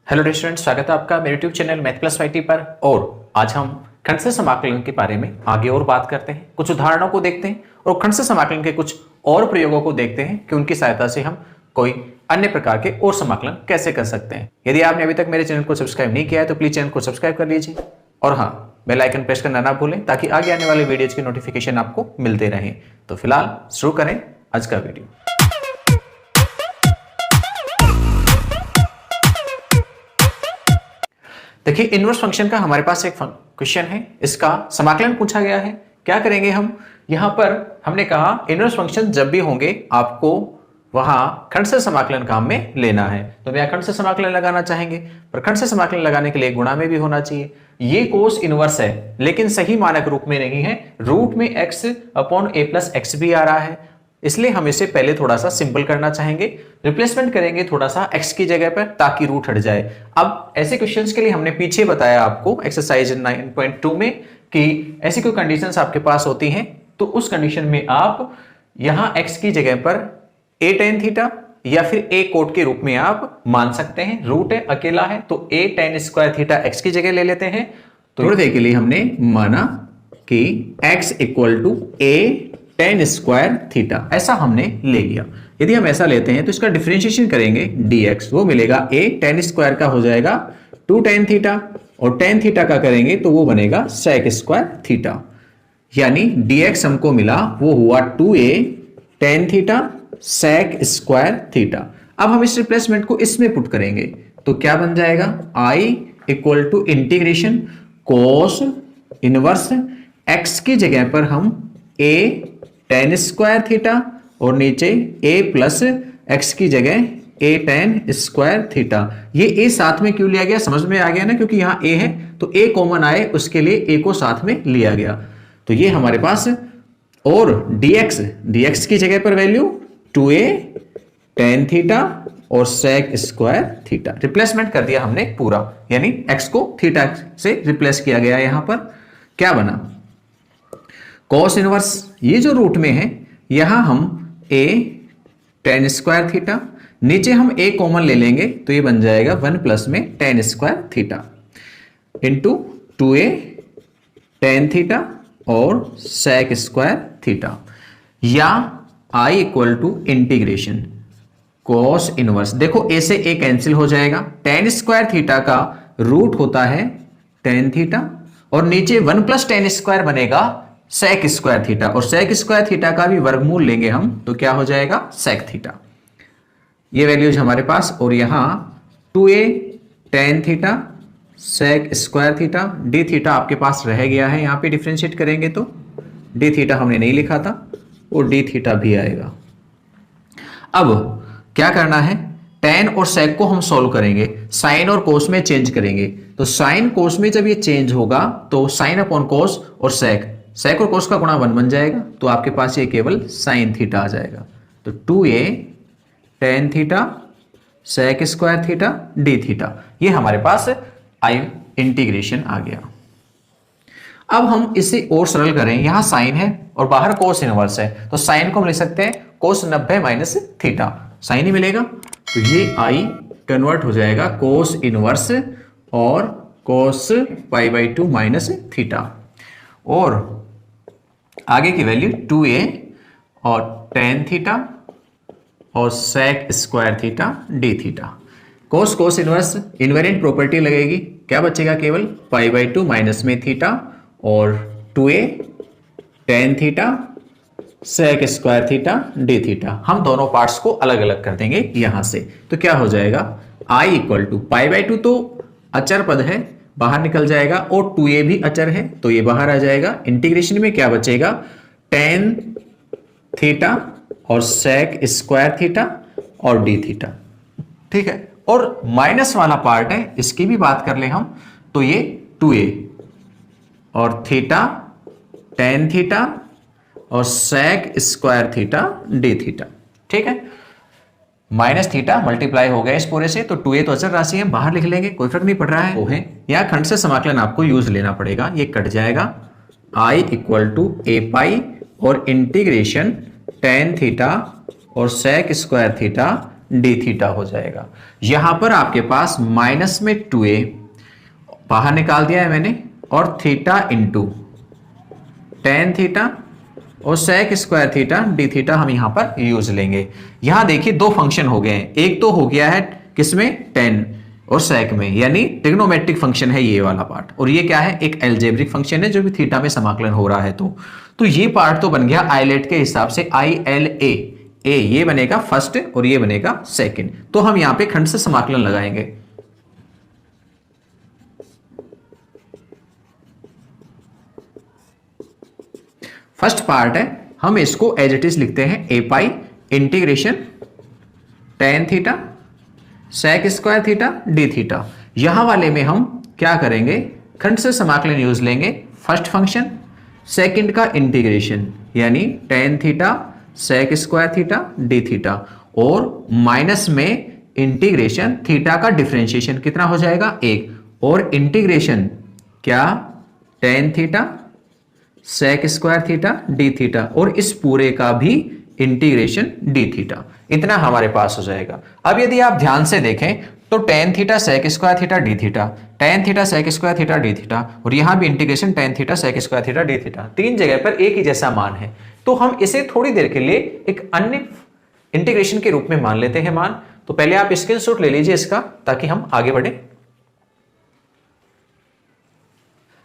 Hello student, स्वागत है आपका मेरे YouTube channel math plus YT पर। और आज हम खंड से समाकलन के बारे में आगे और बात करते हैं, कुछ उदाहरणों को देखते हैं और खंड से समाकलन के कुछ और प्रयोगों को देखते हैं कि उनकी सहायता से हम कोई अन्य प्रकार के और समाकलन कैसे कर सकते हैं। यदि आपने अभी तक मेरे चैनल को सब्सक्राइब नहीं किया है तो प्लीज चैनल को सब्सक्राइब कर लीजिए और हाँ, बेल आइकन प्रेस करना ना भूलें ताकि आगे आने वाले वीडियोज की नोटिफिकेशन आपको मिलते रहे। तो फिलहाल शुरू करें आज का वीडियो। देखिए, इनवर्स फंक्शन का हमारे पास एक क्वेश्चन है, इसका समाकलन पूछा गया है। क्या करेंगे हम, यहां पर हमने कहा इनवर्स फंक्शन जब भी होंगे आपको वहां खंड से समाकलन काम में लेना है। तो हम यहां खंड से समाकलन लगाना चाहेंगे, पर खंड से समाकलन लगाने के लिए गुणा में भी होना चाहिए। ये कोस इनवर्स है लेकिन सही मानक रूप में नहीं है, रूट में x upon a plus x भी आ रहा है, इसलिए हम इसे पहले थोड़ा सा सिंपल करना चाहेंगे। रिप्लेसमेंट करेंगे थोड़ा सा x की जगह पर ताकि रूट हट जाए। अब ऐसे क्वेश्चंस के लिए हमने पीछे बताया आपको एक्सरसाइज 9.2 में कि ऐसी कोई कंडीशंस आपके पास होती हैं तो उस कंडीशन में आप यहां x की जगह पर a tan थीटा या फिर a कोट के रूप में आप मान सकते हैं। रूट है, अकेला है, तो a tan square theta x की जगह ले लेते हैं। तो थोड़ी देर के लिए हमने माना कि x equal to a tan square theta, ऐसा हमने ले लिया। यदि हम ऐसा लेते हैं तो इसका डिफरेंशिएशन करेंगे dx, वो मिलेगा a tan स्क्वायर का हो जाएगा 2 tan थीटा और tan थीटा का करेंगे तो वो बनेगा sec स्क्वायर थीटा, यानी dx हमको मिला वो हुआ 2a tan theta sec square theta. अब हम इस रिप्लेसमेंट को इसमें पुट करेंगे तो क्या बन जाएगा, i equal to integration cos inverse x की जगह पर हम a tan स्क्वायर थीटा और नीचे a प्लस एक्स की जगह a tan स्क्वायर थीटा। ये a साथ में क्यों लिया गया, समझ में आ गया ना, क्योंकि यहां a है तो a कॉमन आए उसके लिए a को साथ में लिया गया। तो ये हमारे पास, और dx की जगह पर वैल्यू 2a tan थीटा और sec स्क्वायर थीटा। रिप्लेसमेंट कर दिया हमने पूरा, यानी x को थीटा से रिप्लेस किया गया। यहां पर क्या बना, कॉस इनवर्स, ये जो रूट में है यहां हम a tan स्क्वायर थीटा, नीचे हम a कॉमन ले लेंगे तो ये बन जाएगा 1 प्लस में tan square theta into 2a tan theta और sec स्क्वायर थीटा, या i equal to integration cos inverse. देखो a से a कैंसिल हो जाएगा, tan स्क्वायर थीटा का रूट होता है tan थीटा और नीचे 1 प्लस tan स्क्वायर बनेगा sec स्क्वायर थीटा, और sec स्क्वायर थीटा का भी वर्गमूल लेंगे हम तो क्या हो जाएगा sec थीटा। ये वैल्यूज हमारे पास, और यहां 2a tan theta sec square theta, d theta आपके पास रह गया है, यहां पे डिफरेंशिएट करेंगे तो d थीटा हमने नहीं लिखा था और d थीटा भी आएगा। अब क्या करना है, tan और sec को हम सॉल्व करेंगे, साइन और कोस में चेंज करेंगे। तो साइन कोस में जब ये चेंज होगा तो साइन अपॉन कोस और sec और कोस का गुणा 1 बन जाएगा, तो आपके पास ये केवल साइन थीटा आ जाएगा। तो 2a tan theta sec square theta d theta, ये हमारे पास आई इंटीग्रेशन आ गया। अब हम इसे और सरल करें, यहां साइन है और बाहर कोस इनवर्स है, तो साइन को हम लिख सकते हैं कोस 90 माइनस थीटा, साइन ही मिलेगा। तो ये i कन्वर्ट हो जाएगा कोस इनवर्स और कोस π/2 माइनस थीटा, और आगे की वैल्यू 2a और tan थीटा और sec square theta d theta. Cos cos inverse invariant property लगेगी, क्या बचेगा, केवल π/2 माइनस में थीटा और 2a tan theta sec square theta d theta. हम दोनों पार्ट्स को अलग अलग कर देंगे यहां से, तो क्या हो जाएगा, i इक्वल टू π/2 तो अचर पद है, बाहर निकल जाएगा, और 2a भी अचर है तो ये बाहर आ जाएगा। इंटीग्रेशन में क्या बचेगा, tan थीटा और sec स्क्वायर थीटा और d थीटा, ठीक है। और माइनस वाला पार्ट है, इसकी भी बात कर ले हम, तो ये 2a और थीटा tan थीटा और sec square theta d theta, ठीक है। माइनस थीटा मल्टीप्लाई हो गया इस पूरे से, तो 2a तो अचर राशि है, बाहर लिख लेंगे, कोई फर्क नहीं पड़ रहा है, वो है। यहाँ खंड से समाकलन आपको यूज लेना पड़ेगा, ये कट जाएगा, i इक्वल टू a पाई और इंटीग्रेशन tan थीटा और sec square theta d theta हो जाएगा। यहां पर आपके पास माइनस में 2a बाहर निकाल दिया है मैंने, और थीटा इंटू टेन थीटा और sec square theta d theta हम यहां पर यूज लेंगे। यहां देखिए दो फंक्शन हो गए हैं, एक तो हो गया है किसमें, टेन और सेक में, यानी ट्रिग्नोमेट्रिक फंक्शन है ये वाला पार्ट, और ये क्या है, एक एल्जेब्रिक फंक्शन है जो भी थीटा में समाकलन हो रहा है। तो ये पार्ट तो बन गया आईलेट के हिसाब से ILA, ए ये बनेगा फर्स्ट और ये बनेगा सेकंड। तो हम यहां पे खंड से समाकलन लगाएंगे। फर्स्ट पार्ट है, हम इसको एज इट इज लिखते हैं a pi integration tan theta sec square theta d theta. यहां वाले में हम क्या करेंगे, खंड से समाकलन यूज लेंगे, फर्स्ट फंक्शन सेकंड का इंटीग्रेशन यानी tan theta sec square theta d theta, और माइनस में इंटीग्रेशन थीटा का डिफरेंशिएशन कितना हो जाएगा, एक, और इंटीग्रेशन क्या tan theta sec square theta d theta, और इस पूरे का भी इंटीग्रेशन डी थीटा, इतना हमारे पास हो जाएगा। अब यदि आप ध्यान से देखें तो tan theta sec square theta d theta, tan theta sec square theta d theta, और यहां भी integration tan theta sec square theta d theta, तीन जगह पर एक ही जैसा मान है। तो हम इसे थोड़ी देर के लिए एक अन्य इंटीग्रेशन के रूप में मान लेते हैं मान। तो पहले आप स्क्रीनशॉट ले लीजिए इसका, ताकि हम आगे बढ़े।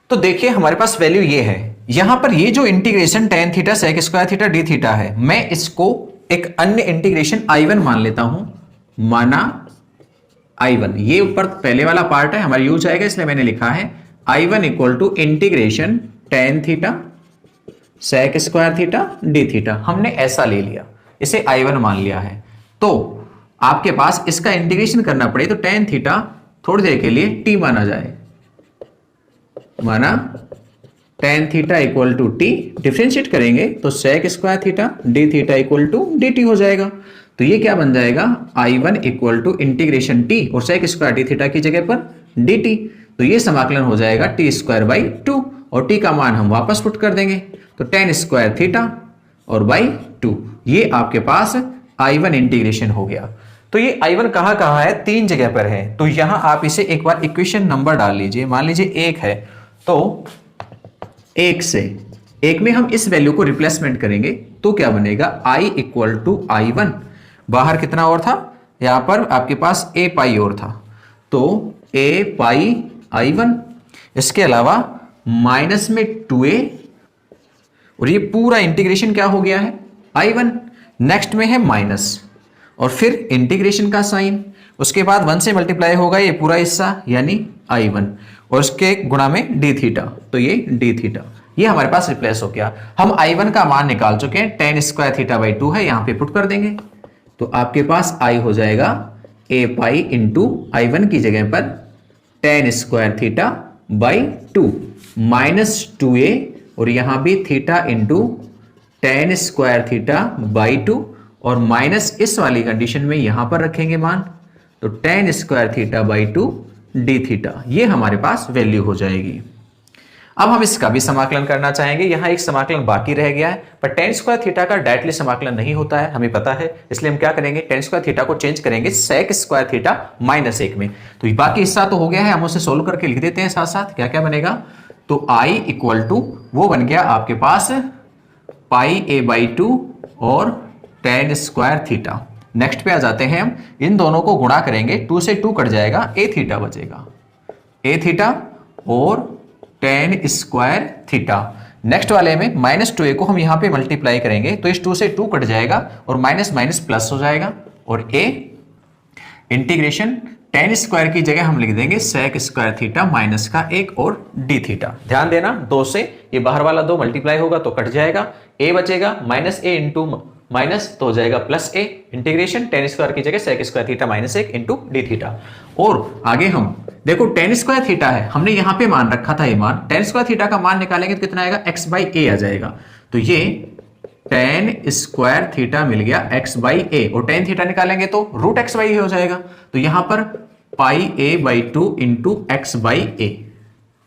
तो देखिए हमारे पास वैल्यू ये है, यहां पर ये जो integration tan theta sec square theta d theta है, मैं इसको एक अन्य इंटीग्रेशन I1 मान लेता हूं, माना I1, ये ऊपर पहले वाला पार्ट है हमारा यूज आएगा, इसलिए मैंने लिखा है I1 equal to integration tan theta sec square theta d theta. हमने ऐसा ले लिया, इसे I1 मान लिया है। तो आपके पास इसका इंटीग्रेशन करना पड़े तो टेन थीटा थोड़ी देर के लिए t माना जाए, माना tan theta equal to t, differentiate करेंगे तो sec square theta d theta equal to d t हो जाएगा। तो ये क्या बन जाएगा, I1 equal to integration T और सेक स्क्वायर डी थीटा की जगह पर डी टी, तो ये समाकलन हो जाएगा टी स्क्वायर बाई टू, और टी का मान हम वापस पुट कर देंगे, तो टेन स्क्वायर थीटा और बाई टू, ये आपके पास I1 इंटीग्रेशन हो गया। तो ये I1 कहां कहां है, तीन जगह पर है। तो यहां आप इसे एक बार इक्वेशन नंबर डाल लीजिए, मान लीजिए एक है, तो एक से एक में हम इस वैल्यू को रिप्लेसमेंट करेंगे तो क्या बनेगा, I इक्वल टू I1, बाहर कितना और था, यहां पर आपके पास a पाई और था, तो a पाई I1, इसके अलावा माइनस में 2a, और ये पूरा इंटीग्रेशन क्या हो गया है I1, नेक्स्ट में है माइनस और फिर इंटीग्रेशन का साइन, उसके बाद 1 से मल्टीप्लाई होगा ये पूरा हिस्सा यानी I1, और उसके गुणा में डी थीटा, तो ये डी थीटा, ये हमारे पास रिप्लेस हो गया। हम I1 का मान निकाल चुके हैं, ten square theta by two है, यहां पे पुट कर देंगे, तो आपके पास I हो जाएगा a पाई इंटू I1 की जगह पर ten square theta by two minus 2a, और यहां भी theta into ten square theta by two, और माइनस इस वाली कंडीशन में यहां पर रखेंगे मान, तो ten square theta by two D theta, ये हमारे पास वैल्यू हो जाएगी। अब हम इसका भी समाकलन करना चाहेंगे, यहां एक समाकलन बाकी रह गया है, पर टेन स्क्वायर थीटा का डायरेक्टली समाकलन नहीं होता है, हमें पता है, इसलिए हम क्या करेंगे, टेन स्क्वायर थीटा को चेंज करेंगे सेक स्क्वायर थीटा माइनस एक में। तो बाकी हिस्सा तो हो गया है, हम उसे सोल्व करके लिख देते हैं साथ साथ, क्या क्या बनेगा, तो I इक्वल टू वो बन गया आपके पास पाई a बाई टू और टेन स्क्वायर थीटा। नेक्स्ट पे आ जाते हैं हम, इन दोनों को गुणा करेंगे, 2 से 2 कट जाएगा, a थीटा बचेगा, a थीटा और टेन स्क्वायर थीटा। नेक्स्ट वाले में माइनस 2a को हम यहां पे मल्टीप्लाई करेंगे, तो इस 2 से 2 कट जाएगा और माइनस माइनस प्लस हो जाएगा, और a इंटीग्रेशन टेन स्क्वायर की जगह हम लिख देंगे सेक स्क्वायर थीटा माइनस का एक और डी थीटा। ध्यान देना, 2 से ये बाहर वाला 2 मल्टीप्लाई होगा तो कट जाएगा, a बचेगा माइनस a इंटू माइनस तो हो जाएगा plus a, integration ten square की जगह सेक स्क्वायर थीटा माइनस एक इंटू डी थीटा। और आगे हम देखो टेन स्क्वायर थीटा है, हमने यहां पे मान रखा था, ये मान टेन स्क्वायर थीटा का मान निकालेंगे तो कितना आएगा, x बाई ए आ जाएगा, तो ये टेन स्क्वायर थीटा मिल गया x बाई ए, और टेन थीटा निकालेंगे तो रूट x बाई ए हो जाएगा, तो यहां पर pi a by two into x by a,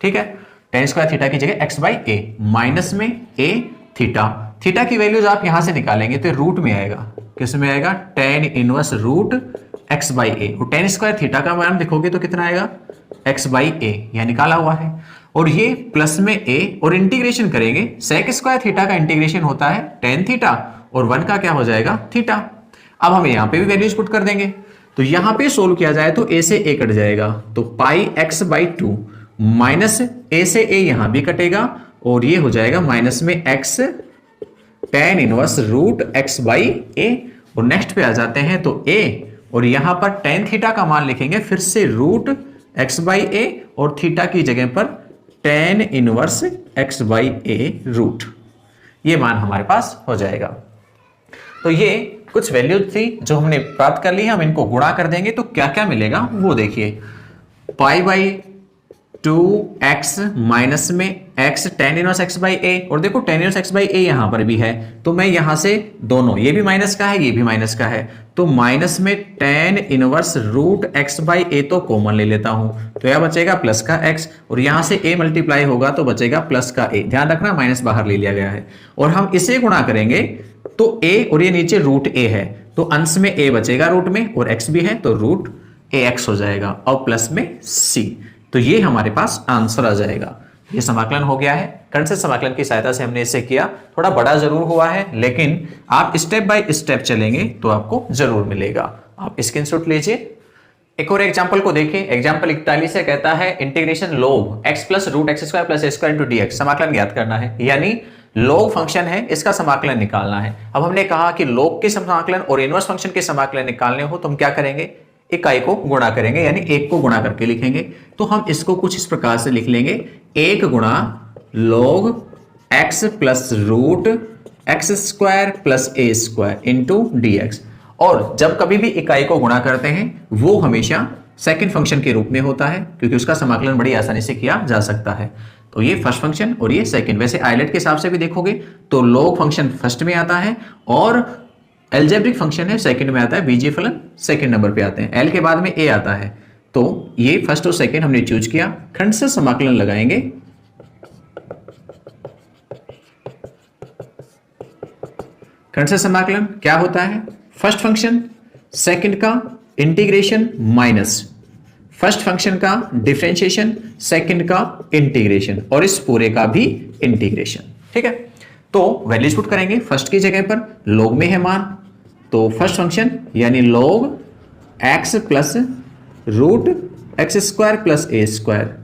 ठीक है, टेन स्क्वायर थीटा की जगह x बाई ए माइनस में a थीटा, थीटा की वैल्यूज आप यहां से निकालेंगे तो रूट में आएगा, किस में आएगा, tan inverse root x by a, और टेन स्क्वायर थीटा का मान लिखोगे तो कितना आएगा, एक्स बाई ए, यह निकाला हुआ है। और ये प्लस में ए, और इंटीग्रेशन करेंगे, सेक स्क्वायर थीटा का इंटीग्रेशन होता है टेन थीटा, और 1 का क्या हो जाएगा, थीटा। अब हम यहां पे भी वैल्यूज पुट कर देंगे, तो यहां पे सोल्व किया जाए तो ए से ए कट जाएगा, तो पाई एक्स बाई टू माइनस ए से ए यहां भी कटेगा, और ये हो जाएगा माइनस में x tan inverse root x by a. और नेक्स्ट पे आ जाते हैं तो ए, और यहां पर टेन थीटा का मान लिखेंगे, फिर से रूट एक्स बाई ए, और थीटा की जगह पर tan inverse x by a root, ये मान हमारे पास हो जाएगा। तो ये कुछ वैल्यू थी जो हमने प्राप्त कर ली है, हम इनको गुणा कर देंगे तो क्या क्या मिलेगा वो देखिए, pi by two x minus में x tan inverse x by a, और देखो tan inverse x by a यहां पर भी है, तो मैं यहां से दोनों, ये भी माइनस का है ये भी माइनस का है, तो माइनस में tan inverse root x by a तो कॉमन ले लेता हूं, तो यह बचेगा प्लस का एक्स, और यहां से ए मल्टीप्लाई होगा तो बचेगा प्लस का ए, ध्यान रखना माइनस बाहर ले लिया गया है। और हम इसे गुणा करेंगे तो ए, और ये नीचे रूट ए है, तो अंश में ए बचेगा रूट में, और एक्स भी है तो रूट ए एक्स हो जाएगा, और प्लस में सी, तो ये हमारे पास आंसर आ जाएगा। ये समाकलन हो गया है, कंसेप्ट समाकलन की सहायता से हमने इसे किया, थोड़ा बड़ा जरूर हुआ है, लेकिन आप स्टेप बाय स्टेप चलेंगे तो आपको जरूर मिलेगा। आप स्क्रीनशॉट लीजिए। एक और एग्जांपल को देखिए, एग्जांपल 41 से कहता है integration log x plus root x square plus a square into dx, समाकलन ज्ञात करना है, यानी log फंक्शन है इसका समाकलन निकालना है। अब हमने कहा कि log के समाकलन और इनवर्स फंक्शन के समाकलन निकालने हो तो हम क्या करेंगे, इकाई को गुणा करेंगे, यानी एक को गुणा करके लिखेंगे। तो हम इसको कुछ इस प्रकार से लिख लेंगे, एक गुणा log x plus root x square plus a square into dx। और जब कभी भी इकाई को गुणा करते हैं वो हमेशा सेकंड फंक्शन के रूप में होता है, क्योंकि उसका समाकलन बड़ी आसानी से किया जा सकता है। तो ये फर्स्ट फंक्शन और ये सेकंड। वैसे आइलेट के हिसाब से भी देखोगे तो log फंक्शन फर्स्ट में आता है और एल्जेब्रिक फंक्शन है सेकंड में आता है, बीजीय फलन सेकंड नंबर पे आते हैं, एल के बाद में ए आता है। तो ये फर्स्ट और सेकंड हमने चूज किया, खंड से समाकलन लगाएंगे। खंड से समाकलन क्या होता है, फर्स्ट फंक्शन सेकंड का इंटीग्रेशन माइनस फर्स्ट फंक्शन का डिफरेंशिएशन सेकंड का इंटीग्रेशन, और इस पूरे का भी इंटीग्रेशन। ठीक है, तो वैल्यूज पुट करेंगे, फर्स्ट की जगह पर log में है मान, तो फर्स्ट फंक्शन यानी log x plus root x square plus a square,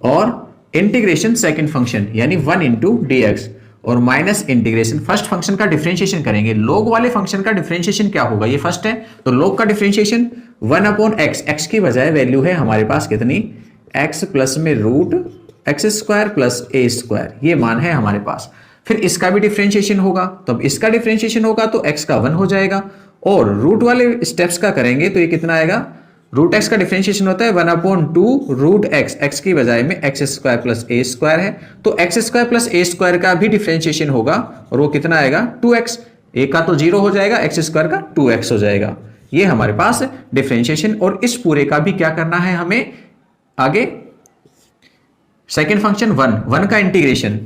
और इंटीग्रेशन सेकंड फंक्शन यानी 1 इंटू डी एक्स, और माइनस इंटीग्रेशन फर्स्ट फंक्शन का डिफरेंशिएशन करेंगे। log वाले फंक्शन का डिफरेंशिएशन क्या होगा, ये फर्स्ट है तो log का डिफरेंशिएशन 1 अपॉन एक्स, एक्स की बजाय वैल्यू है हमारे पास कितनी, x प्लस में root x square plus a square, ये मान है हमारे पास। फिर इसका भी डिफरेंशिएशन होगा, तब इसका डिफरेंशिएशन होगा तो x का 1 हो जाएगा, और रूट वाले स्टेप्स का करेंगे तो ये कितना आएगा, रूट एक्स का डिफरेंशिएशन होता है 1 अपॉन 2 रूट एक्स, एक्स की बजाय में x square plus a square है, तो x square plus a square का भी डिफरेंशिएशन होगा, और वो कितना आएगा 2x, ए का तो 0 हो जाएगा, एक्स स्क्वायर का 2x हो जाएगा। ये हमारे पास डिफरेंशिएशन, और इस पूरे का भी क्या करना है हमें आगे, सेकेंड फंक्शन 1 का इंटीग्रेशन,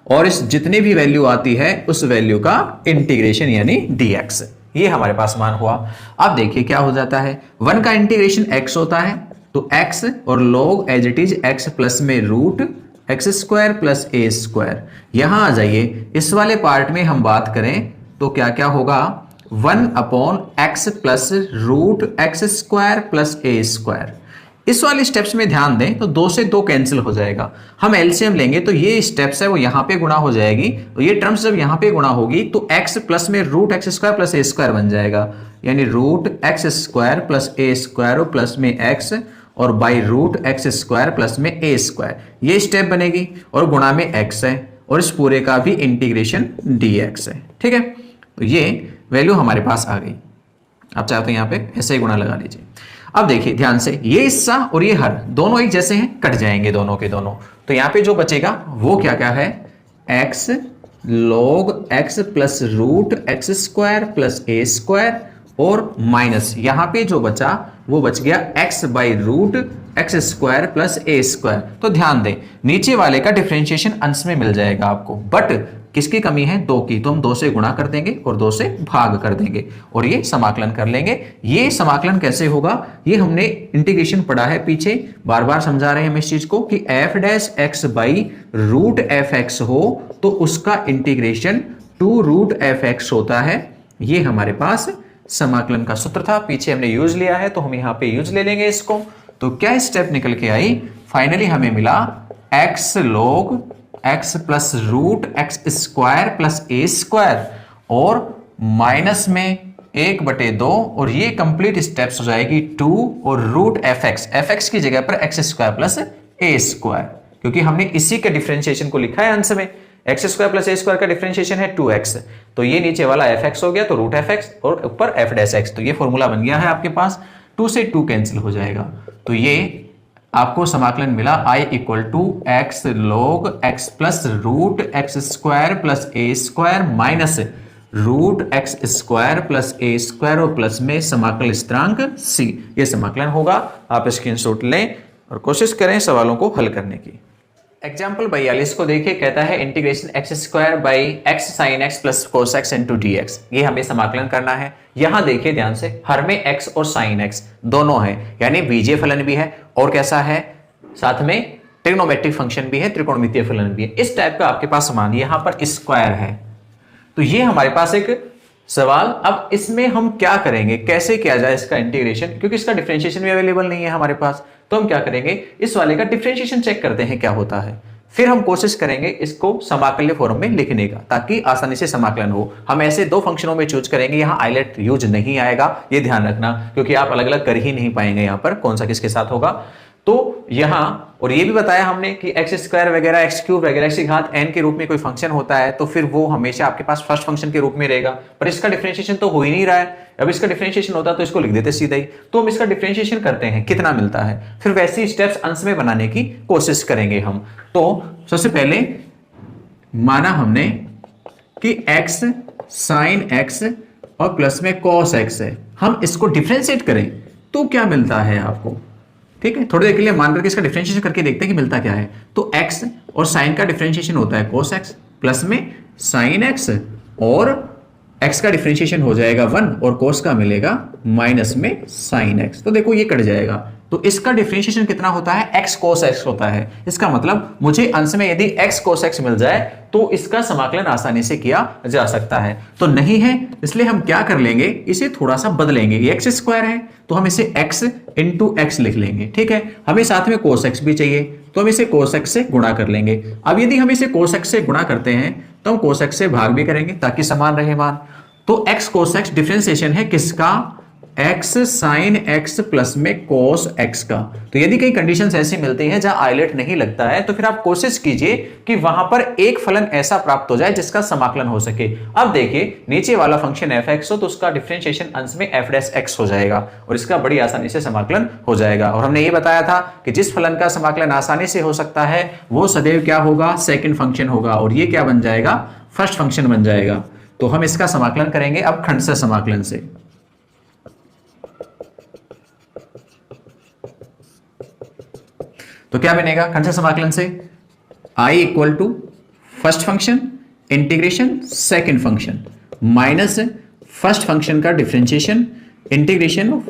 और इस जितने भी वैल्यू आती है उस वैल्यू का इंटीग्रेशन यानी dx, ये हमारे पास मान हुआ। अब देखिए क्या हो जाता है, 1 का इंटीग्रेशन x होता है, तो x और log as it is x plus में root x square plus a square. यहां आ जाइए, इस वाले पार्ट में हम बात करें तो क्या क्या होगा, 1 upon x plus root x square plus a square. इस वाले स्टेप्स में ध्यान दें तो 2 से 2 कैंसिल हो जाएगा, हम एलसीएम लेंगे तो ये स्टेप्स है वो यहां पे गुणा हो जाएगी, तो ये टर्म्स जब यहां पे गुणा होगी तो x प्लस में root x square plus a square बन जाएगा, यानी root x square plus a square और प्लस में x, और by root x square plus में ए स्क्वायर, ये स्टेप बनेगी, और गुणा में x है, और इस पूरे का भी इंटीग्रेशन dx है। ठीक है, तो ये वैल्यू हमारे पास आ गई। आप चाहते हैं यहाँ पे ऐसे ही गुणा लगा लीजिए। अब देखिए ध्यान से, ये हिस्सा और ये हर दोनों एक जैसे हैं, कट जाएंगे दोनों के दोनों, तो यहाँ पे जो बचेगा वो क्या क्या है, x log x plus root x square plus a square, और माइनस यहाँ पे जो बचा वो बच गया x by root x square plus a square. तो ध्यान दें नीचे वाले का डिफरेंशिएशन अंश में मिल जाएगा आपको, बट किसकी कमी है? 2 की, तो हम 2 से गुणा कर देंगे और 2 से भाग कर देंगे और ये समाकलन कर लेंगे। ये समाकलन कैसे होगा? ये हमने इंटीग्रेशन पढ़ा है पीछे, बार बार समझा रहे हैं हम इस चीज को कि f dash x by root f x हो तो उसका integration two root f x होता है। ये हमारे पास समाकलन का सूत्र था, पीछे हमने यूज लिया है तो हम यहां पे यूज ले लेंगे इसको। तो क्या स्टेप निकल के आई? फाइनली हमें मिला x log x plus root x square plus a square और माइनस में 1/2 और ये कंप्लीट स्टेप्स हो जाएगी 2 और रूट एफ एक्स की जगह पर x square plus a square, क्योंकि हमने इसी के डिफरेंशिएशन को लिखा है अंश में। X square plus a square का डिफरेंशिएशन है 2x, तो ये नीचे वाला एफ एक्स हो गया तो रूट एफ एक्स और ऊपर एफ डैश एक्स, तो ये फॉर्मूला बन गया है आपके पास। 2 से 2 कैंसिल हो जाएगा, तो ये आपको समाकलन मिला I equal to x log x plus root x square plus a square minus root x square plus a square और प्लस में समाकल स्थिरांक c। ये समाकलन होगा। आप स्क्रीनशॉट लें और कोशिश करें सवालों को हल करने की। एग्जाम्पल 42 को देखिए, कहता है integration x square by x sine x plus cos x into d x. ये हमें समाकलन करना है। यहां देखिए ध्यान से, हर में एक्स और साइन एक्स दोनों है, यानी बीजीय फलन भी है और कैसा है, साथ में ट्रिग्नोमेट्रिक फंक्शन भी है, त्रिकोणमितीय फलन भी है। इस टाइप का आपके पास समान यहां पर स्क्वायर है, तो ये हमारे पास एक सवाल। अब इसमें हम क्या करेंगे, कैसे किया जाए इसका इंटीग्रेशन, क्योंकि इसका डिफरेंशिएशन भी अवेलेबल नहीं है हमारे पास। तो हम क्या करेंगे, इस वाले का डिफरेंशिएशन चेक करते हैं क्या होता है, फिर हम कोशिश करेंगे इसको समाकल्य फॉर्म में लिखने का, ताकि आसानी से समाकलन हो। हम ऐसे 2 फंक्शनों में चूज करेंगे, यहां आइलेट यूज नहीं आएगा, ये ध्यान रखना, क्योंकि आप अलग अलग कर ही नहीं पाएंगे यहां पर कौन सा किसके साथ होगा। तो यहां और ये भी बताया हमने कि एक्स स्क्वायर वगैरह, एक्स क्यूब वगैरह, एक्स की घात n के रूप में कोई फंक्शन होता है तो फिर वो हमेशा आपके पास फर्स्ट फंक्शन के रूप में रहेगा, पर इसका डिफरेंशिएशन तो हो ही नहीं रहा है। अब इसका डिफरेंशिएशन होता तो इसको लिख देते सीधा ही, तो हम इसका डिफरेंशिएशन करते हैं, कितना मिलता है, फिर वैसे स्टेप्स अंश में बनाने की कोशिश करेंगे हम। तो सबसे पहले माना हमने कि x साइन x और प्लस में cos x है, हम इसको डिफरेंशिएट करें तो क्या मिलता है आपको, ठीक है। थोड़ी देर के लिए मान करके इसका डिफरेंशिएशन करके देखते हैं कि मिलता क्या है। तो x और साइन का डिफरेंशिएशन होता है cos x प्लस में साइन x और x का डिफरेंशिएशन हो जाएगा 1 और cos का मिलेगा माइनस में साइन x। तो देखो ये कट जाएगा, तो इसका डिफरेंशिएशन कितना होता है, x cos x होता है। इसका मतलब मुझे अंश में यदि x cos x मिल जाए तो इसका समाकलन आसानी से किया जा सकता है, तो नहीं है, इसलिए हम क्या कर लेंगे, इसे थोड़ा सा बदलेंगे। ये एक्स स्क्वायर है तो हम इसे x इंटू एक्स लिख लेंगे, ठीक है। हमें साथ में cos x भी चाहिए तो हम इसे cos x से गुणा कर लेंगे। अब यदि हम इसे cos x से गुणा करते हैं तो हम cos x से भाग भी करेंगे ताकि समान रहे मान। तो x cos x डिफरेंशिएशन है किसका, x साइन x प्लस में cos x का। तो यदि कई कंडीशंस ऐसी मिलती हैं जहां आइलेट नहीं लगता है तो फिर आप कोशिश कीजिए कि वहां पर एक फलन ऐसा प्राप्त हो जाए जिसका समाकलन हो सके। अब देखिए नीचे वाला फंक्शन f(x) हो तो उसका डिफरेंशिएशन अंश में f'(x) हो जाएगा और इसका बड़ी आसानी से समाकलन हो जाएगा। और हमने ये बताया था कि जिस फलन का समाकलन आसानी से हो सकता है वो सदैव क्या होगा, सेकेंड फंक्शन होगा, और ये क्या बन जाएगा, फर्स्ट फंक्शन बन जाएगा। तो हम इसका समाकलन करेंगे अब खंडशः समाकलन से। तो क्या बनेगा खंडशः समाकलन से, I equal to first function integration second function minus first function का डिफरेंशिएशन इंटीग्रेशन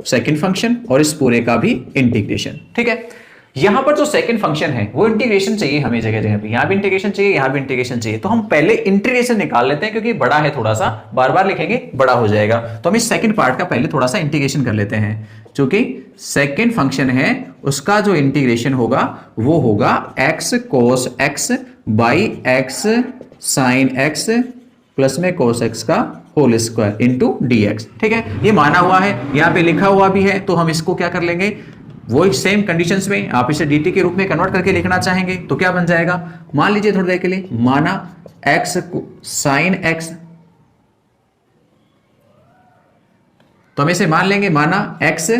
सेकेंड फंक्शन और इस पूरे का भी इंटीग्रेशन, ठीक है। यहां पर जो सेकंड फंक्शन है वो इंटीग्रेशन चाहिए हमें जगह जगह पे, यहां भी इंटीग्रेशन चाहिए, यहां भी इंटीग्रेशन चाहिए। तो हम पहले इंटीग्रेशन निकाल लेते हैं क्योंकि बड़ा है, थोड़ा सा बार बार लिखेंगे बड़ा हो जाएगा। तो हम इस सेकंड पार्ट का पहले थोड़ा सा इंटीग्रेशन कर लेते हैं। चूंकि सेकंड फंक्शन है उसका जो इंटीग्रेशन होगा वो होगा x cos x by x sine x plus में cos x का whole square into d x, ठीक है। ये माना हुआ है, यहाँ पे लिखा हुआ भी है, तो हम इसको क्या कर लेंगे, वो सेम कंडीशंस में आप इसे dt के रूप में कन्वर्ट करके लिखना चाहेंगे तो क्या बन जाएगा, मान लीजिए थोड़ी देर के लिए, माना x साइन x, तो हम इसे मान लेंगे, माना x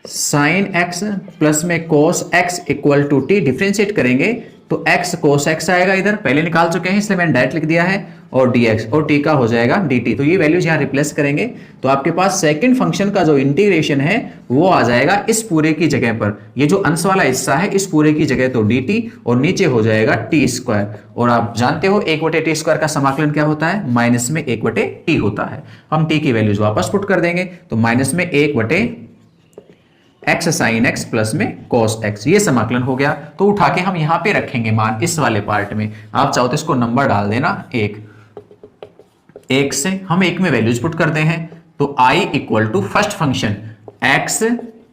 साइन x प्लस में cos x equal to t, differentiate करेंगे तो x cos x आएगा, इधर पहले निकाल चुके हैं इसलिए मैंने डायरेक्ट लिख दिया है, और dx और t का हो जाएगा dt। तो ये वैल्यूज यहाँ रिप्लेस करेंगे तो आपके पास सेकंड फंक्शन का जो इंटीग्रेशन है वो आ जाएगा इस पूरे की जगह पर, ये जो अंश वाला हिस्सा है इस पूरे की जगह तो dt और नीचे हो जाएगा t स्क्वायर। और आप जानते हो 1/t स्क्वायर का समाकलन क्या होता है, माइनस में 1/t होता है। हम t की वैल्यूज वापस पुट कर देंगे तो माइनस में 1/x sin x प्लस में cos x, ये समाकलन हो गया। तो उठा के हम यहां पे रखेंगे मान इस वाले पार्ट में, आप चाहो तो इसको नंबर डाल देना 1 से हम 1 में वैल्यूज पुट करते हैं तो i equal to first function x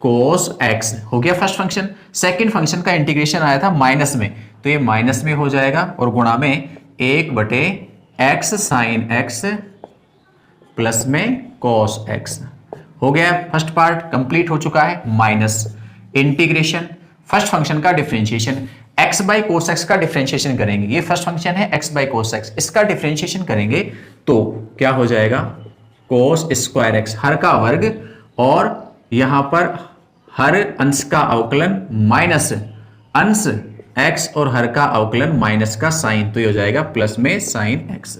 cos x हो गया फर्स्ट फंक्शन। सेकंड फंक्शन का इंटीग्रेशन आया था माइनस में तो ये माइनस में हो जाएगा और गुणा में 1/x sin x प्लस में cos x हो गया। फर्स्ट पार्ट कंप्लीट हो चुका है। माइनस इंटीग्रेशन फर्स्ट फंक्शन का differentiation x by cos x का डिफरेंशिएशन करेंगे, ये फर्स्ट फंक्शन है x बाई कोस एक्स, इसका डिफरेंशिएशन करेंगे तो क्या हो जाएगा कोस स्क्वायर एक्स हर का वर्ग और यहां पर हर अंश का अवकलन माइनस अंश x और हर का अवकलन माइनस का साइन, तो ये हो जाएगा प्लस में साइन x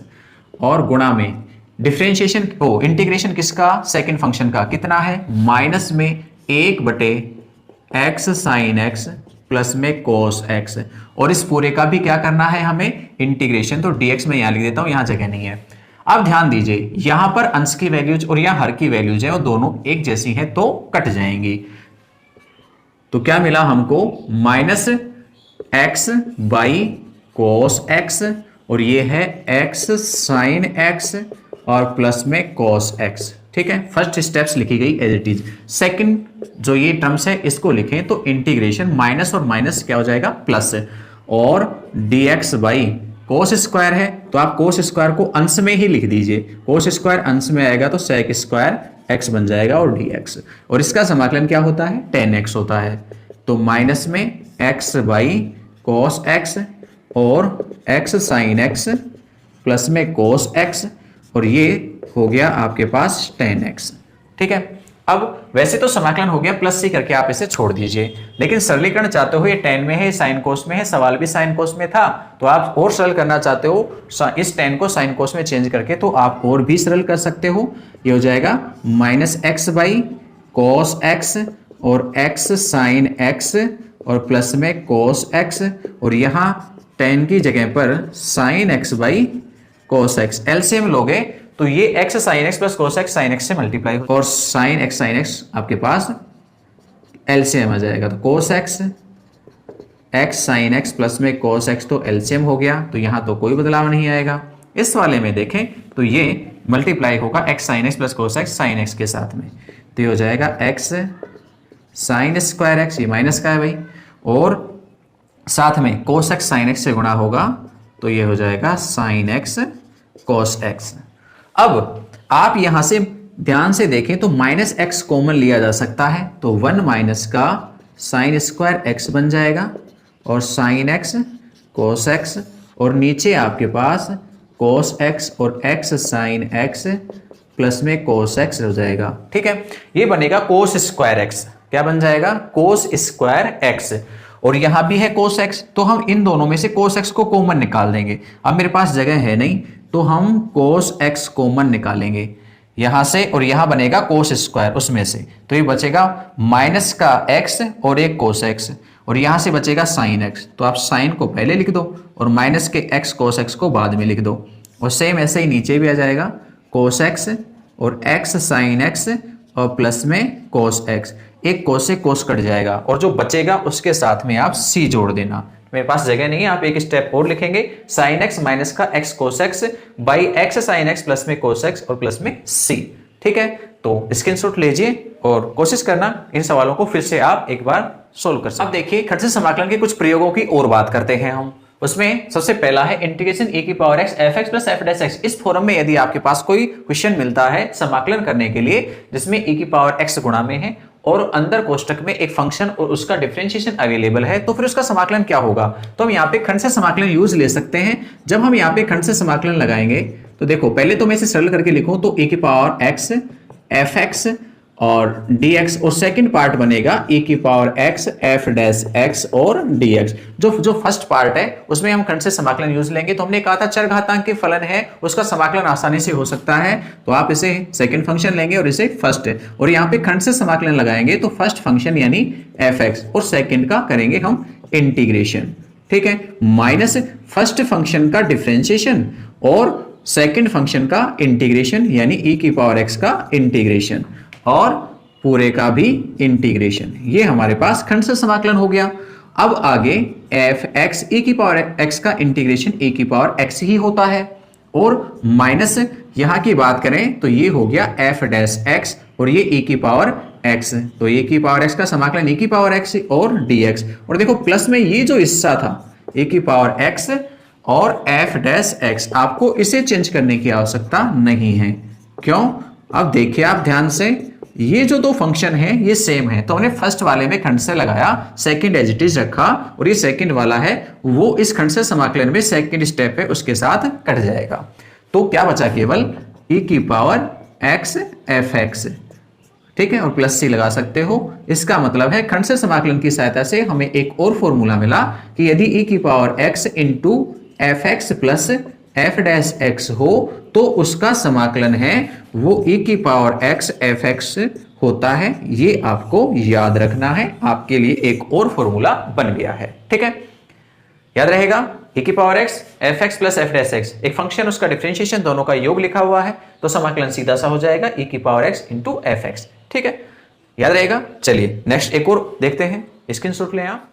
और गुणा में डिफरेंशिएशन इंटीग्रेशन किसका, सेकंड फंक्शन का, कितना है माइनस में 1/x sin x प्लस में cos x और इस पूरे का भी क्या करना है हमें इंटीग्रेशन, तो dx में यहां लिख देता हूं, यहां जगह नहीं है। अब ध्यान दीजिए यहां पर अंश की वैल्यूज और यहां हर की वैल्यूज है और दोनों एक जैसी हैं तो कट जाएंगी। तो क्या मिला हमको minus x by cos x और ये है x sin x और प्लस में cos x, ठीक है। फर्स्ट स्टेप्स लिखी गई एज इट इज। सेकंड जो ये टर्म्स है इसको लिखें तो इंटीग्रेशन माइनस और माइनस क्या हो जाएगा प्लस और dx बाई कोस स्क्वायर है तो आप कोस स्क्वायर को अंश में ही लिख दीजिए, कोस स्क्वायर अंश में आएगा तो sec स्क्वायर x बन जाएगा और dx और इसका समाकलन क्या होता है 10x होता है। तो माइनस में x बाई cos x और x sin x प्लस में cos x और ये हो गया आपके पास 10x, ठीक है। अब वैसे तो समाकलन हो गया प्लस सी करके आप इसे छोड़ दीजिए, लेकिन सरलीकरण चाहते हो ये 10 में है साइन कोस में है, सवाल भी साइन कोस में था तो आप और सरल करना चाहते हो इस 10 को साइन कोस में चेंज करके तो आप और भी सरल कर सकते हो। ये हो जाएगा minus x by cos x और x साइन x और प्लस में cos x और यहां 10 की जगह पर sin x by cos x। LCM लोगे तो ये x sin x plus cos x sin x से मल्टीप्लाई और sin x आपके पास एलसीएम आ जाएगा तो cos x sin x plus में cos x तो एलसीएम हो गया, तो यहां तो कोई बदलाव नहीं आएगा। इस वाले में देखें तो ये मल्टीप्लाई होगा x sin x plus cos x sin x के साथ में, तो ये हो जाएगा x साइन स्क्वायर x, ये माइनस का है भाई, और साथ में cos x sin x से गुणा होगा तो ये हो जाएगा sin x cos x। अब आप यहां से ध्यान से देखें तो माइनस x कॉमन लिया जा सकता है तो 1 माइनस का साइन स्क्वायर x बन जाएगा और sin x cos x और नीचे आपके पास cos x और x sin x प्लस में cos x हो जाएगा, ठीक है। ये बनेगा cos स्क्वायर x, क्या बन जाएगा cos स्क्वायर x और यहां भी है cos x, तो हम इन दोनों में से cos x को कॉमन निकाल देंगे। अब मेरे पास जगह है नहीं तो हम cos x कॉमन निकालेंगे यहां से और यहां बनेगा cos स्क्वायर उसमें से, तो ये बचेगा माइनस का x और एक cos x और यहां से बचेगा sin x, तो आप sin को पहले लिख दो और माइनस के x cos x को बाद में लिख दो और सेम ऐसे ही नीचे भी आ जाएगा cos x और x sin x और प्लस में cos x, एक cos से cos कट जाएगा और जो बचेगा उसके साथ में आप c जोड़ देना। मेरे पास जगह नहीं है, आप एक स्टेप और लिखेंगे sin x माइनस का x cos x by x sin x plus में cos x और प्लस में c, ठीक है। तो स्क्रीनशॉट लीजिए और कोशिश करना इन सवालों को फिर से आप एक बार सोल्व कर सकते। अब देखिए खर्च समाकलन के कुछ प्रयोगों की और बात करते हैं हम। उसमें सबसे पहला है इंटीग्रेशन e की power x f x plus f dash x। इस फॉर्म में यदि आपके पास कोई क्वेश्चन मिलता है समाकलन करने के लिए जिसमें e की पावर x गुणा में है और अंदर कोष्टक में एक फंक्शन और उसका डिफरेंशिएशन अवेलेबल है, तो फिर उसका समाकलन क्या होगा, तो हम यहाँ पे खंड से समाकलन यूज ले सकते हैं। जब हम यहाँ पे खंड से समाकलन लगाएंगे तो देखो पहले तो मैं इसे सरल करके लिखूं तो e की पावर x f x और dx, और सेकंड पार्ट बनेगा e की power x f dash x और dx। जो फर्स्ट पार्ट है उसमें हम खंड से समाकलन यूज लेंगे। तो हमने कहा था चरघातांक के फलन है उसका समाकलन आसानी से हो सकता है, तो आप इसे सेकंड फंक्शन लेंगे और इसे फर्स्ट है, और यहाँ पे खंड से समाकलन लगाएंगे तो फर्स्ट फंक्शन यानी fx और सेकंड का करेंगे हम इंटीग्रेशन, ठीक है, माइनस फर्स्ट फंक्शन का डिफरेंशिएशन और सेकंड फंक्शन का इंटीग्रेशन यानी e की पावर x का इंटीग्रेशन और पूरे का भी इंटीग्रेशन। ये हमारे पास खंड से समाकलन हो गया। अब आगे एफ एक्स e की पावर x का इंटीग्रेशन e की पावर x ही होता है, और माइनस यहां की बात करें तो ये हो गया f डैश x और ये e की पावर x, तो e की पावर x का समाकलन e की पावर x और dx। और देखो प्लस में ये जो हिस्सा था e की पावर x और f डैश x, आपको इसे चेंज करने की आवश्यकता नहीं है। क्यों? अब देखिए आप ध्यान से, ये जो दो फंक्शन है ये सेम है, तो हमने फर्स्ट वाले में खंड से लगाया, सेकंड एज इट इज रखा, और ये सेकंड वाला है वो इस खंड से समाकलन में सेकंड स्टेप है उसके साथ कट जाएगा। तो क्या बचा? केवल e की पावर x f x, ठीक है, और प्लस सी लगा सकते हो। इसका मतलब है खंड से समाकलन की सहायता से हमें एक और फॉर्मूला मिला कि यदि e की power x into F x plus F dash x हो तो उसका समाकलन है वो e की पावर x एफ एक्स होता है। ये आपको याद रखना है, आपके लिए एक और फॉर्मूला बन गया है, ठीक है, याद रहेगा। e की power x F x plus F dash x, एक फंक्शन उसका डिफरेंशिएशन दोनों का योग लिखा हुआ है, तो समाकलन सीधा सा हो जाएगा e की power x into F x, ठीक है, याद रहेगा। चलिए नेक्स्ट एक और देखते हैं, स्क्रीनशॉट लें आप।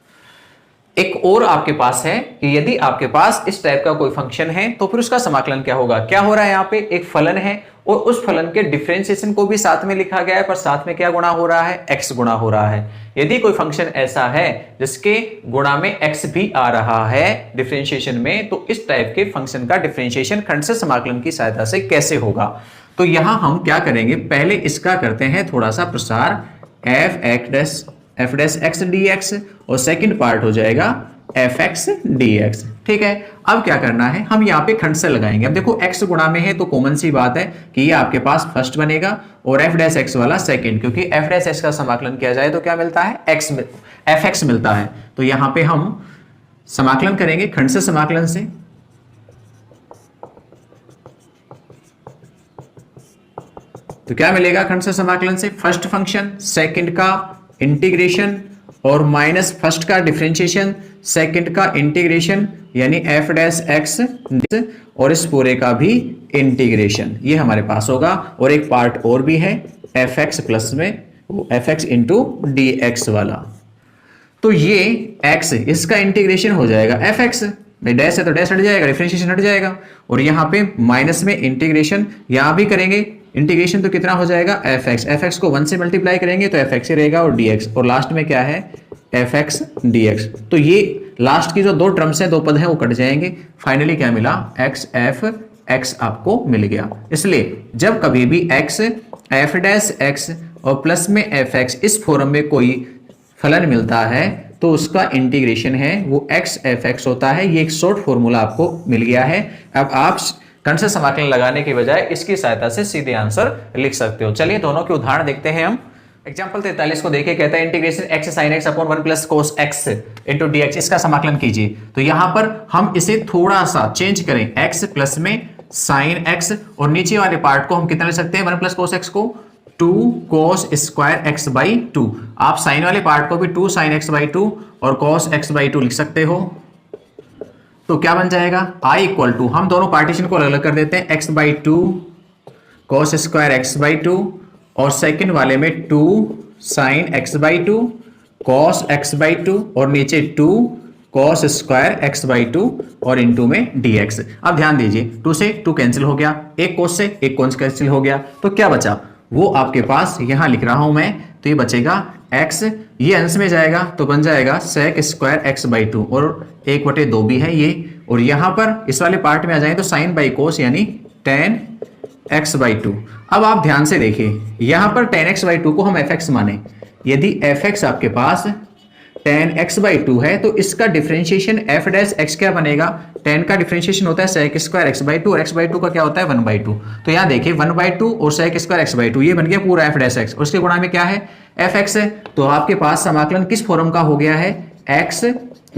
एक और आपके पास है कि यदि आपके पास इस टाइप का कोई फंक्शन है तो फिर उसका समाकलन क्या होगा। क्या हो रहा है यहाँ पे, एक फलन है और उस फलन के डिफरेंशिएशन को भी साथ में लिखा गया है, पर साथ में क्या गुणा हो रहा है, x गुणा हो रहा है। यदि कोई फंक्शन ऐसा है जिसके गुणा में x भी आ रहा है डिफरेंशिएशन में, तो इस टाइप के फंक्शन का डिफरेंशिएशन खंड से समाकलन की सहायता से कैसे होगा। तो यहां हम क्या करेंगे, पहले इसका करते हैं थोड़ा सा प्रसार, F dash x D x, और सेकंड पार्ट हो जाएगा एफ एक्स डी एक्स, ठीक है। अब क्या करना है, हम यहाँ पे खंड से लगाएंगे। अब देखो x गुणा में है तो कॉमन सी बात है कि ये आपके पास फर्स्ट बनेगा और एफ डैश एक्स वाला सेकंड, क्योंकि एफ डैश एक्स का समाकलन किया जाए तो क्या मिलता है, एफ एक्स मिलता है। तो यहाँ पे हम समाकलन करेंगे खंड से समाकलन से, तो क्या मिलेगा खंड से समाकलन से, फर्स्ट फंक्शन सेकंड का इंटीग्रेशन और माइनस फर्स्ट का डिफरेंशिएशन सेकंड का इंटीग्रेशन यानी एफ डैश एक्स और इस पूरे का भी इंटीग्रेशन, ये हमारे पास होगा। और एक पार्ट और भी है एफ एक्स प्लस में F x into d x वाला, तो ये x इसका इंटीग्रेशन हो जाएगा एफ एक्स, डैश है तो डैश हट जाएगा, डिफरेंशिएशन हट जाएगा, और यहाँ पे माइनस में इंटीग्रेशन यहां भी करेंगे, इंटीग्रेशन तो कितना हो जाएगा एफ एक्स को 1 से मल्टीप्लाई करेंगे तो एफ एक्स ही रहेगा और dx, और लास्ट में क्या है एफ एक्स dx। तो ये लास्ट की जो दो टर्म्स है, दो पद हैं, वो कट जाएंगे। फाइनली क्या मिला, एक्स एफ एक्स आपको मिल गया। इसलिए जब कभी भी x एफ डैश एक्स और प्लस में एफ एक्स इस फॉर्म में कोई फलन मिलता है तो उसका इंटीग्रेशन है वो x एफ एक्स होता है। ये एक शॉर्ट फॉर्मूला आपको मिल गया है। अब आप खंड से समाकलन लगाने की बजाय इसकी सहायता से सीधे आंसर लिख सकते हो। चलिए दोनों के उदाहरण देखते हैं हम। एग्जांपल 43 को देखिए, कहता है integration x sin x upon 1 plus cos x into dx, इसका समाकलन कीजिए। तो यहां पर हम इसे थोड़ा सा चेंज करें, x प्लस में sin x, और नीचे वाले पार्ट को हम कितना ले सकते हैं, 1 प्लस cos x को 2 cos स्क्वायर x बाई 2। आप साइन वाले पार्ट को भी 2 sin x बाई 2 और cos x बाई 2 लिख सकते हो। तो क्या बन जाएगा, i इक्वल टू, हम दोनों पार्टीशन को अलग अलग कर देते हैं, x by 2 cos square x by 2 और सेकंड वाले में 2 sin x by 2 cos x by 2 और नीचे 2 cos स्क्वायर x बाई 2 और इनटू में dx। अब ध्यान दीजिए, 2 से 2 कैंसिल हो गया, एक cos से एक cos कैंसिल हो गया, तो क्या बचा, वो आपके पास यहां लिख रहा हूं मैं, तो ये बचेगा x, ये अंश में जाएगा तो बन जाएगा sec स्क्वायर x बाई 2 और 1/2 भी है ये, और यहां पर इस वाले पार्ट में आ जाए तो sin बाई cos यानी tan x बाई 2। अब आप ध्यान से देखिए, यहां पर tan x बाई 2 को हम fx माने, यदि fx आपके पास tan x/2 है, तो इसका डिफरेंशिएशन f डैश x क्या बनेगा? tan का डिफरेंशिएशन होता है sec स्क्वायर x/2 और x/2 का क्या होता है 1/2। तो यहां देखिए 1/2 और sec स्क्वायर x/2 ये बन गया पूरा f डैश x और उसके गुणा में क्या है fx है। तो आपके पास समाकलन किस फॉर्म का हो गया है? x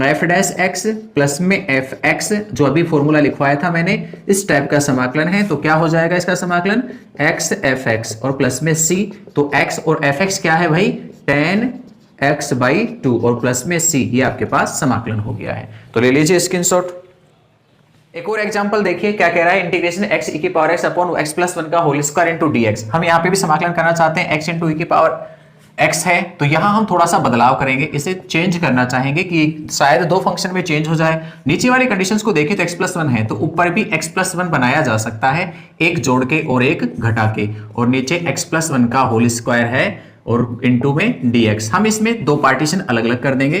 f dash x plus में fx, जो अभी फॉर्मूला लिखवाया था मैंने, इस टाइप का समाकलन है। तो क्या हो जाएगा इसका समाकलन? x fx और प्लस में c। तो x और fx क्या है भाई? tan x/2 और प्लस में c। ये आपके पास समाकलन हो गया है। तो ले लीजिए स्क्रीनशॉट। एक और एग्जांपल देखिए क्या कह रहा है, इंटीग्रेशन x e की power x upon x plus 1 का होल स्क्वायर इनटू dx। हम यहाँ पे भी समाकलन करना चाहते हैं, x इंटू e की पावर x है, तो यहां हम थोड़ा सा बदलाव करेंगे, इसे चेंज करना चाहेंगे कि शायद दो फंक्शन में चेंज हो जाए। नीचे वाली कंडीशंस को देखें तो x प्लस 1 है, तो ऊपर भी x प्लस 1 बनाया जा सकता है, एक जोड़ के और एक घटा के, और नीचे x प्लस 1 का होल स्क्वायर है और इनटू में dx। हम इसमें दो पार्टीशन अलग अलग कर देंगे।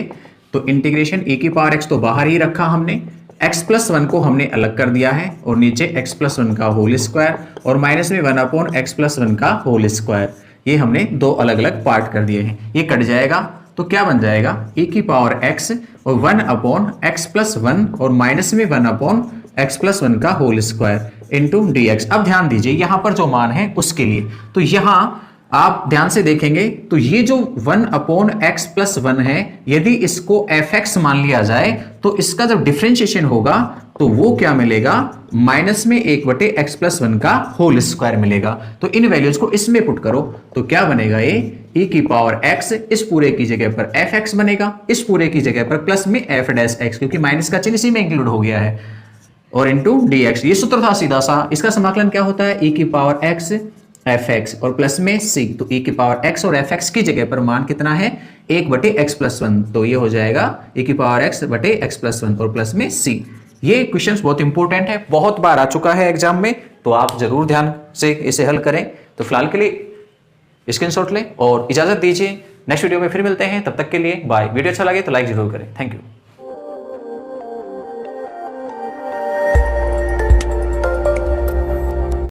तो इंटीग्रेशन e की पावर x तो बाहर ही रखा हमने, x प्लस 1 को हमने अलग कर दिया है और नीचे x प्लस 1 का होल स्क्वायर और माइनस में 1 अपॉन x प्लस 1 का होल स्क्वायर। ये हमने दो अलग अलग पार्ट कर दिए हैं। ये कट जाएगा तो क्या बन जाएगा? e की पावर x और 1 अपॉन x प्लस 1 और माइनस में 1 अपॉन x प्लस 1 का होल स्क्वायर इनटू dx। अब ध्यान दीजिए यहां पर जो मान है उसके लिए, तो यहां आप ध्यान से देखेंगे तो ये जो 1 अपॉन x प्लस 1 है, यदि इसको fx मान लिया जाए तो इसका जब डिफरेंशिएशन होगा तो वो क्या मिलेगा? माइनस में 1/x प्लस 1 का होल स्क्वायर मिलेगा। तो इन वैल्यूज को इसमें पुट करो तो क्या बनेगा? ये e की पावर x इस पूरे की जगह पर fx बनेगा, इस पूरे की जगह पर प्लस में f डैश x, क्योंकि माइनस का चिन्ह इसी में इंक्लूड हो गया है, और इनटू dx। ये सूत्र था सीधा सा। इसका समाकलन क्या होता है? e की पावर x fx और प्लस में c। तो e की पावर x और fx की जगह पर मान कितना है? 1/x plus 1। तो ये हो जाएगा e की पावर x/x प्लस 1 और प्लस में c। ये क्वेश्चंस बहुत इंपॉर्टेंट है, बहुत बार आ चुका है एग्जाम में, तो आप जरूर ध्यान से इसे हल करें। तो फिलहाल के लिए स्क्रीनशॉट लें और इजाजत दीजिए। नेक्स्ट वीडियो में फिर मिलते हैं, तब तक के लिए बाय। वीडियो अच्छा लगे तो लाइक जरूर करें। Thank you.